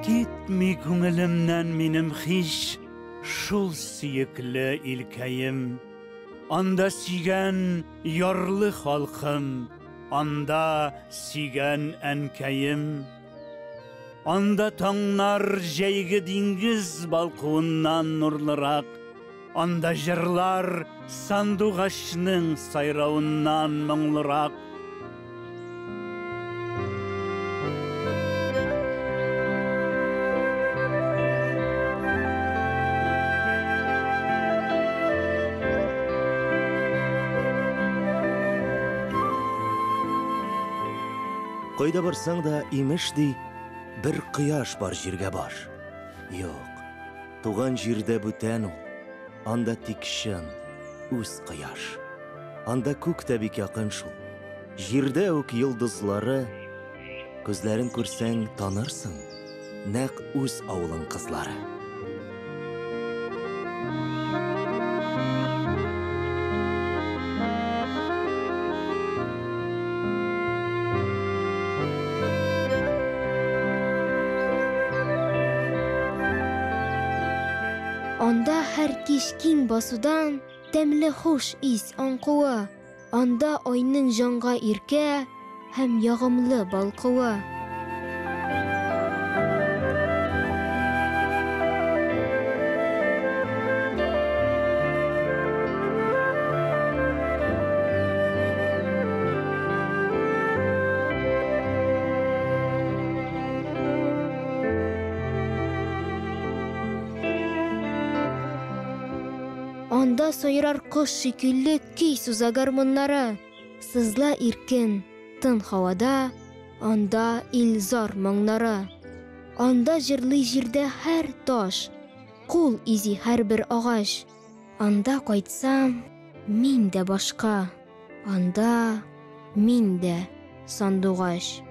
Gitmi күңелемнән минем һич шул сөекле илкәем. Анда сөйгән ярлы халкым, анда сөйгән әнкәем. Анда таңнар җәйге диңгез балкуыннан нурлырак, анда җырлар сандугачның сайравыннан моңлырак. Кайда барсаң да имеш ди, bir кояш бар җиргә баш. Юк, туган җирдә бүтән ул, анда тик шын, үз кояш. Анда күк тә бик якын шул. Җирдә үк йолдызлары, күзләрен күрсәң танырсың, нәкъ үз авылың кызлары. Анда һәр кич киң басудан тәмле хуш ис аңкуы. Анда айның җанга иркә һәм ягымлы балкуы. Анда сайрар кош шикелле көй суза гармоннары. Сызла иркен тын һавада, анда илзар моңнары. Анда җырлый җирдә һәр таш, кул изи һәрбер агач. Анда кайтсам, мин дә башка, анда мин дә сандугач.